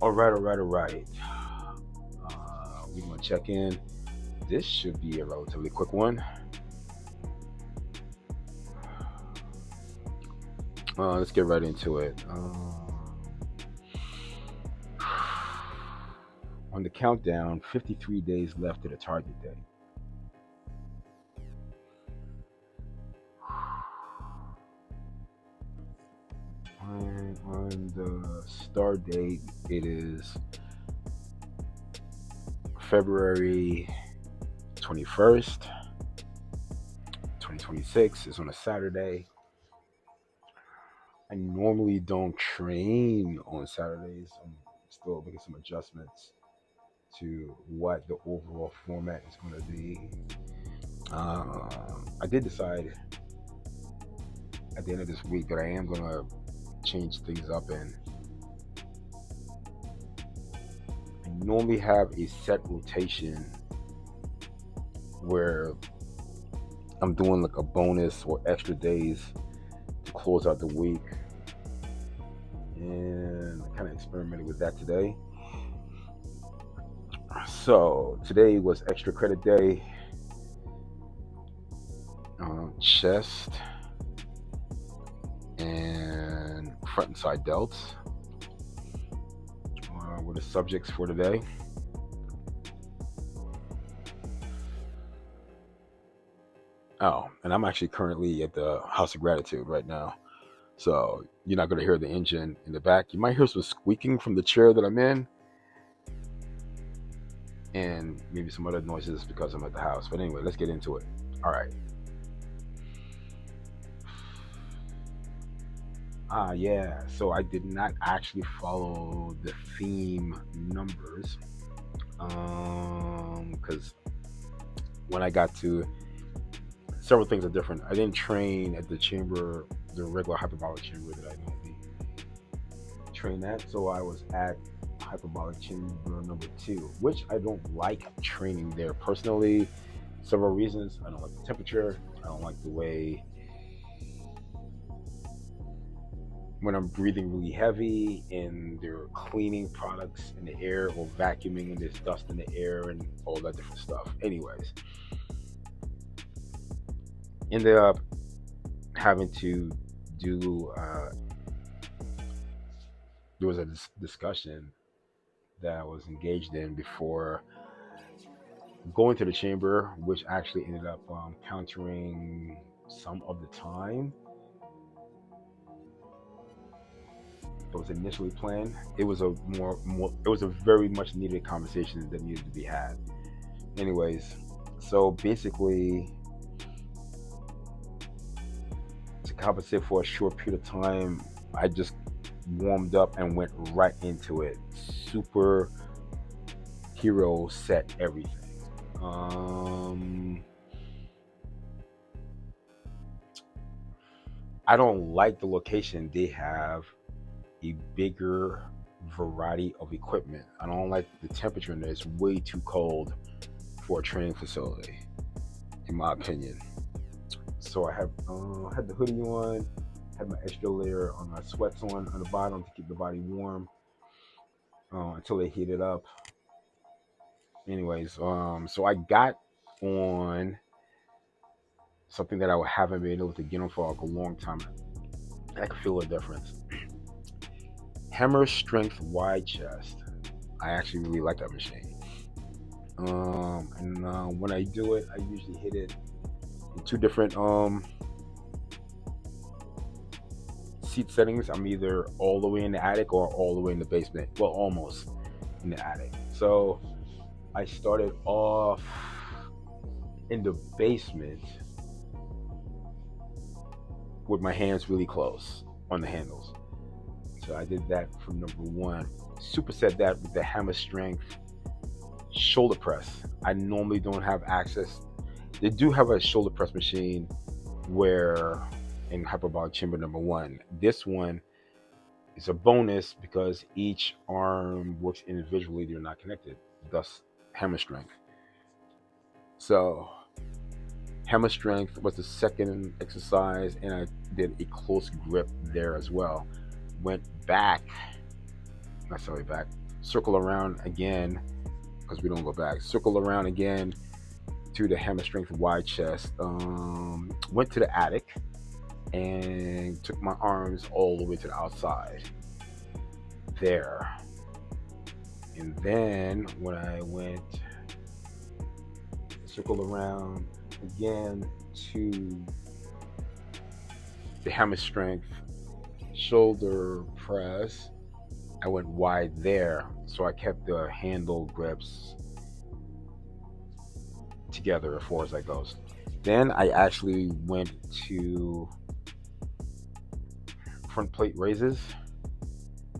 All right, all right, all right. We want to check in. This should be a relatively quick one. Let's get right into it. On the countdown, 53 days left to the target date. On the start date, it is February 21st, 2026. It's on a Saturday. I normally don't train on Saturdays. I'm still making some adjustments to what the overall format is going to be. I did decide at the end of this week that I am going to change things up, and I normally have a set rotation where I'm doing like a bonus or extra days to close out the week, and I kind of experimented with that today. So today was extra credit day. Chest and front and side delts were the subjects for today. Oh, and I'm actually currently at the House of Gratitude right now. So you're not going to hear the engine in the back. You might hear some squeaking from the chair that I'm in, and maybe some other noises because I'm at the house. But anyway, let's get into it. All right. Yeah. So I did not actually follow the theme numbers, because when I got to several things are different. I didn't train at the chamber, the regular hyperbolic chamber that I normally train at. So I was at hyperbolic chamber number 2, which I don't like training there personally. Several reasons. I don't like the temperature. I don't like the way when I'm breathing really heavy and they're cleaning products in the air or vacuuming and there's dust in the air and all that different stuff. Anyways, ended up having to do there was a discussion that I was engaged in before going to the chamber, which actually ended up countering some of the time that was initially planned. It was a it was a very much needed conversation that needed to be had. Anyways, so basically, to compensate for a short period of time, I just warmed up and went right into it. Super hero set everything. I don't like the location. They have a bigger variety of equipment. I don't like the temperature in there. It's way too cold for a training facility, in my opinion. So I had the hoodie on, had my extra layer on my sweats on the bottom to keep the body warm until they heated up. Anyways, so I got on something that I haven't been able to get on for like a long time. I can feel a difference. Hammer Strength Wide Chest. I actually really like that machine. And when I do it, I usually hit it in 2 different seat settings. I'm either all the way in the attic or all the way in the basement. Well, almost in the attic. So I started off in the basement with my hands really close on the handles. So I did that from number 1. Superset that with the Hammer Strength shoulder press. I normally don't have access. They do have a shoulder press machine where in hyperbolic chamber number 1. This one It's a bonus because each arm works individually, they're not connected, thus hammer strength. So hammer strength was the second exercise, and I did a close grip there as well. Went back, not sorry, back, circle around again, because we don't go back, circle around again to the hammer strength wide chest. Went to the attic and took my arms all the way to the outside there. And then when I went circle around again to the hammer strength shoulder press, I went wide there, so I kept the handle grips together as far as that goes. Then I actually went to front plate raises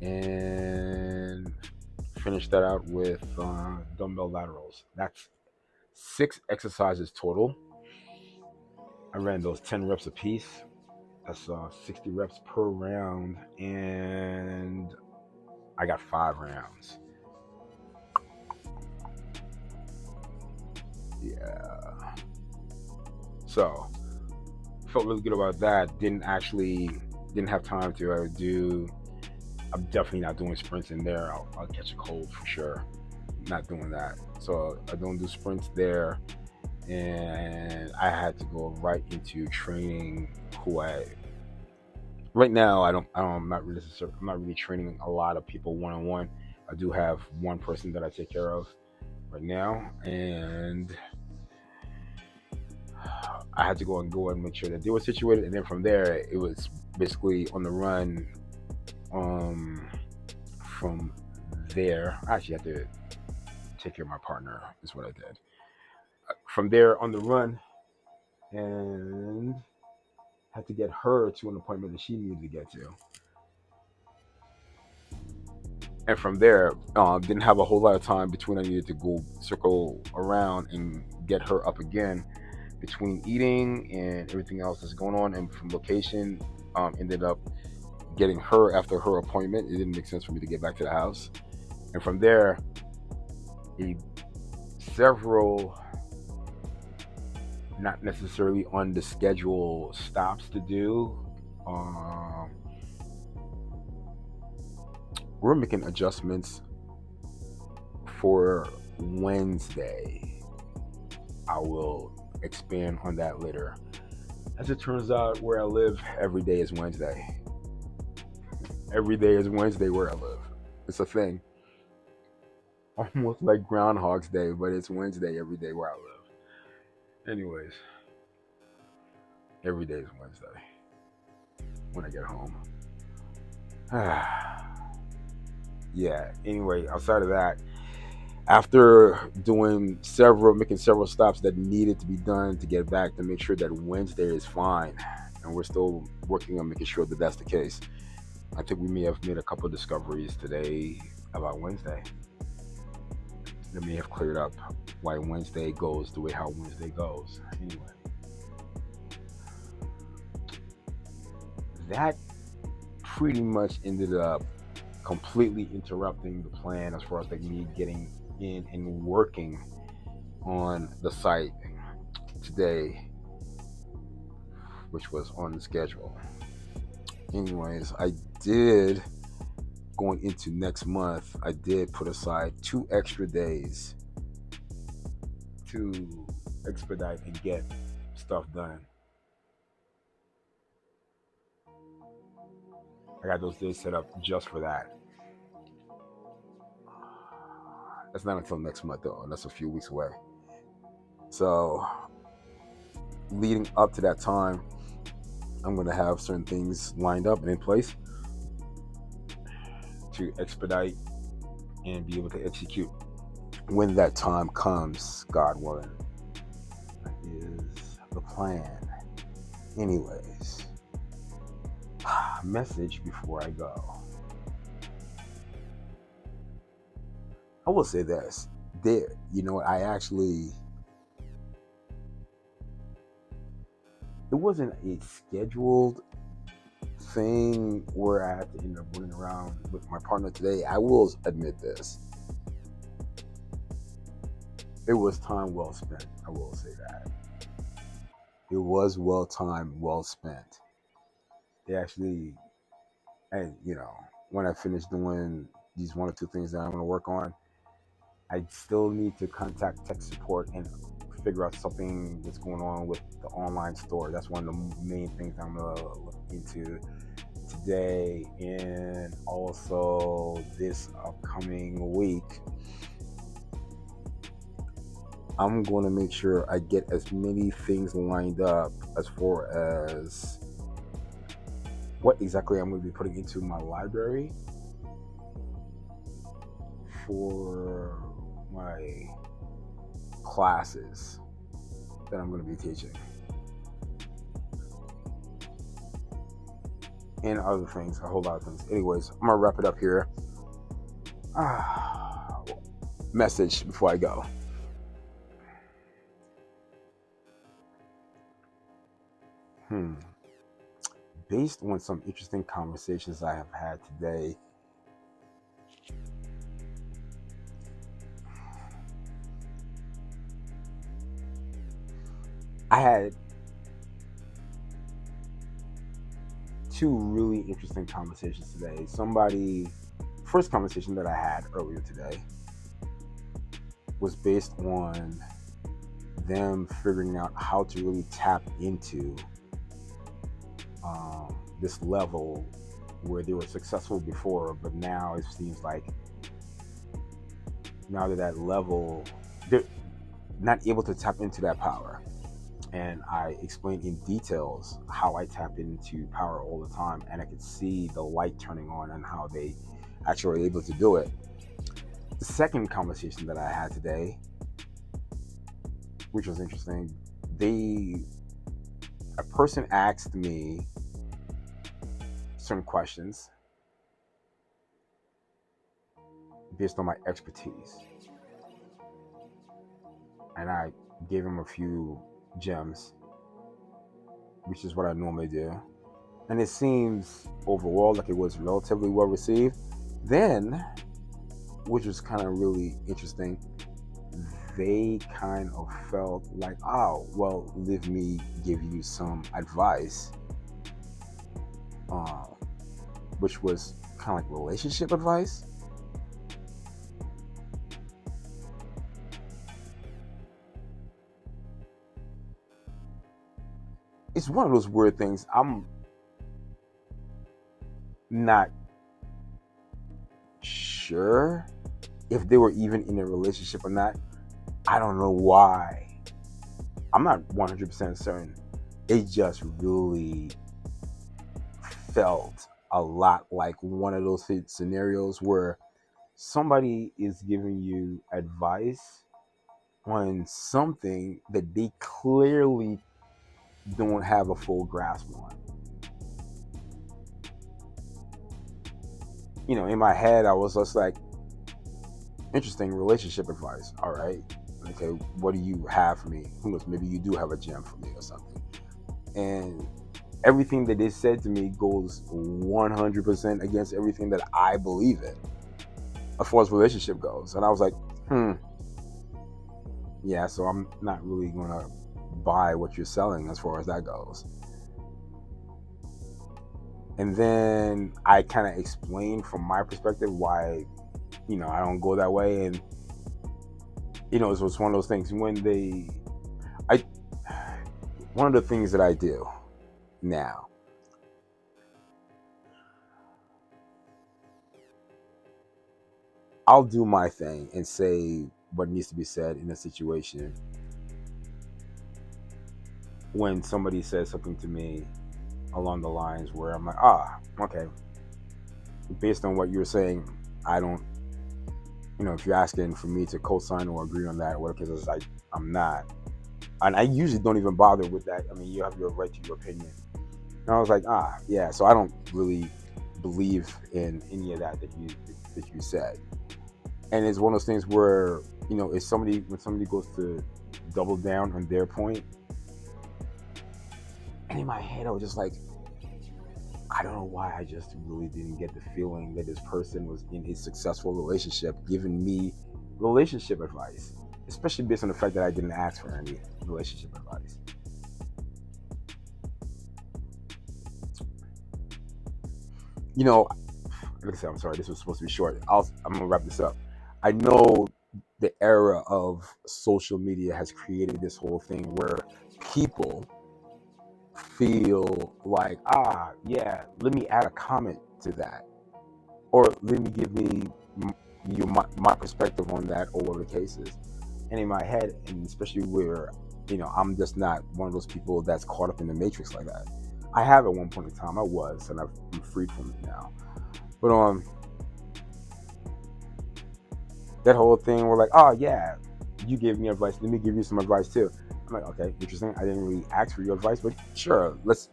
and finished that out with dumbbell laterals. That's 6 exercises total. I ran those 10 reps a piece. That's 60 reps per round, and I got 5 rounds. Yeah. So felt really good about that. Didn't have time to do. I'm definitely not doing sprints in there. I'll catch a cold for sure. Not doing that. So I don't do sprints there, and I had to go right into training right now I'm not really training a lot of people one-on-one. I do have one person that I take care of right now, and I had to go and make sure that they were situated, and then from there it was basically on the run. From there, I actually had to take care of my partner, is what I did. From there on the run, and had to get her to an appointment that she needed to get to. And from there, didn't have a whole lot of time between I needed to go circle around and get her up again between eating and everything else that's going on. And from location, ended up getting her after her appointment. It didn't make sense for me to get back to the house. And from there, several not necessarily on the schedule stops to do. We're making adjustments for Wednesday. I will expand on that later. As it turns out, where I live, every day is Wednesday. Every day is Wednesday where I live. It's a thing. Almost like Groundhog's Day, but it's Wednesday every day where I live. Anyways, every day is Wednesday when I get home. Yeah, anyway, outside of that, after making several stops that needed to be done to get back to make sure that Wednesday is fine, and we're still working on making sure that that's the case. I think we may have made a couple of discoveries today about Wednesday that may have cleared up why Wednesday goes the way how Wednesday goes. Anyway, that pretty much ended up completely interrupting the plan as far as like me getting in and working on the site today, which was on the schedule. Anyways, going into next month, I did put aside 2 extra days to expedite and get stuff done. I got those days set up just for that. That's not until next month though, and that's a few weeks away. So leading up to that time, I'm going to have certain things lined up and in place to expedite and be able to execute when that time comes, God willing. That is the plan. Anyways, message before I go. I will say this. It wasn't a scheduled thing where I had to end up running around with my partner today, I will admit this. It was time well spent. I will say that. It was well timed, well spent. They actually, and when I finish doing these one or two things that I'm going to work on, I still need to contact tech support and figure out something that's going on with the online store. That's one of the main things I'm going to look into today, and also this upcoming week. I'm going to make sure I get as many things lined up as far as what exactly I'm going to be putting into my library for my classes that I'm going to be teaching, and other things, a whole lot of things. Anyways, I'm going to wrap it up here. Message before I go. Based on some interesting conversations I have had today, I had two really interesting conversations today. First conversation that I had earlier today was based on them figuring out how to really tap into this level where they were successful before, but now it seems like now that level, they're not able to tap into that power. And I explained in details how I tap into power all the time, and I could see the light turning on and how they actually were able to do it. The second conversation that I had today, which was interesting, a person asked me certain questions based on my expertise, and I gave him a few gems, which is what I normally do, and it seems overall like it was relatively well received. Then, which was kind of really interesting, they kind of felt like, oh, well, let me give you some advice, which was kind of like relationship advice. It's one of those weird things. I'm not sure if they were even in a relationship or not. I don't know why. I'm not 100% certain. It just really felt a lot like one of those scenarios where somebody is giving you advice on something that they clearly don't have a full grasp on. In my head, I was just like, interesting relationship advice. All right. Okay, what do you have for me? Who knows? Maybe you do have a gem for me or something. And everything that they said to me goes 100% against everything that I believe in as far as relationship goes. And I was like, yeah, so I'm not really going to buy what you're selling as far as that goes. And then I kind of explained from my perspective why, I don't go that way. And, it was one of those things one of the things that I do now, I'll do my thing and say what needs to be said in a situation when somebody says something to me along the lines where I'm like, okay, based on what you're saying, I don't, if you're asking for me to co-sign or agree on that, whatever, because I'm not. And I usually don't even bother with that. I mean, you have your right to your opinion. And I was like, yeah, so I don't really believe in any of that you said. And it's one of those things where, when somebody goes to double down on their point, and in my head I was just like, I don't know why I just really didn't get the feeling that this person was in a successful relationship giving me relationship advice, especially based on the fact that I didn't ask for any relationship advice. You know, like I said, I'm sorry, this was supposed to be short. I'm gonna wrap this up. I know the era of social media has created this whole thing where people feel like, yeah, let me add a comment to that, or let me give me my perspective on that, or whatever the case is. And in my head, and especially where, I'm just not one of those people that's caught up in the matrix like that. I have at one point in time, I was, and I'm freed from it now. But that whole thing, we're like, oh yeah, you gave me advice, let me give you some advice too. I'm like, okay, interesting. I didn't really ask for your advice, but sure, let's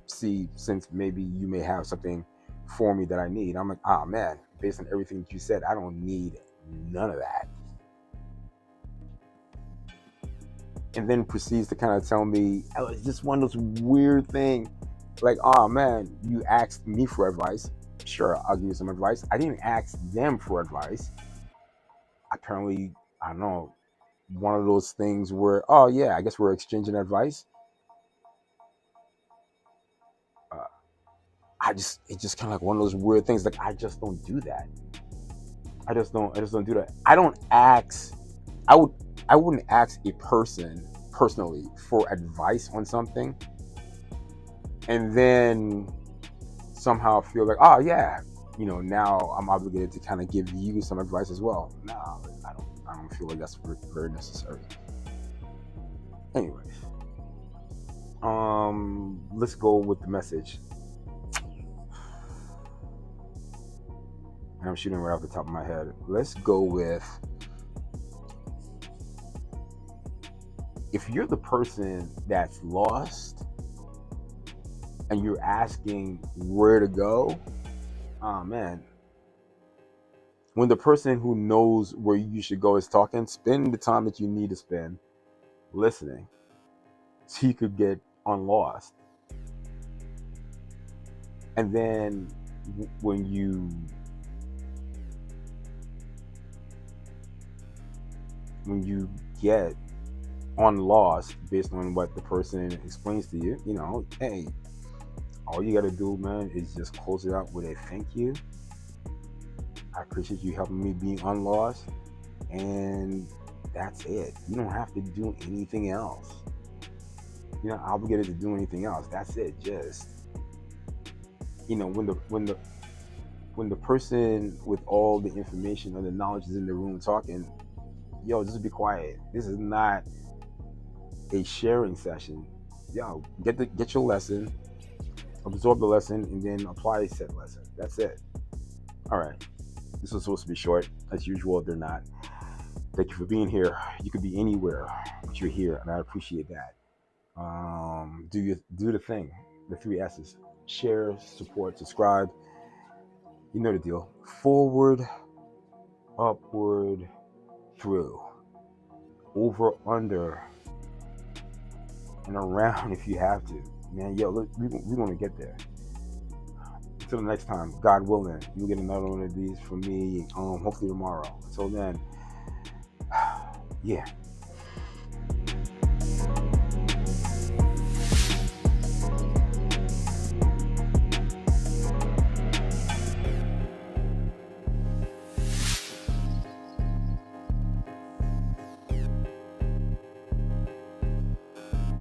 see, since maybe you may have something for me that I need. I'm like, man, based on everything that you said, I don't need none of that. And then proceeds to kind of tell me, oh, it's just one of those weird things. Like, oh man, you asked me for advice. Sure, I'll give you some advice. I didn't ask them for advice. Apparently, I don't know, one of those things where, oh yeah, I guess we're exchanging advice. Uh, it's just kind of like one of those weird things. Like, I just don't do that. I just don't do that. I don't ask. I would. I wouldn't ask a person personally for advice on something, and then somehow feel like, oh yeah, now I'm obligated to kind of give you some advice as well. No, I don't. I don't feel like that's very necessary. Anyways, let's go with the message. And I'm shooting right off the top of my head. Let's go with, if you're the person that's lost and you're asking where to go, oh man, when the person who knows where you should go is talking, spend the time that you need to spend listening so you could get unlost. And then when you get unlost based on what the person explains to you, hey, all you gotta do, man, is just close it out with a thank you. I appreciate you helping me be unlost, and that's it. You don't have to do anything else. You're not obligated to do anything else. That's it. Just, when the person with all the information or the knowledge is in the room talking, yo, just be quiet. This is not a sharing session. Yo, get your lesson, absorb the lesson, and then apply said lesson. That's it. All right. This was supposed to be short. As usual, they're not. Thank you for being here. You could be anywhere, but you're here, and I appreciate that. Do the thing. The 3 S's: share, support, subscribe. You know the deal. Forward, upward, through, over, under, and around if you have to. Man, yo, look, we're gonna get there. Until the next time, God willing, you'll get another one of these from me. Hopefully tomorrow. Until then, yeah.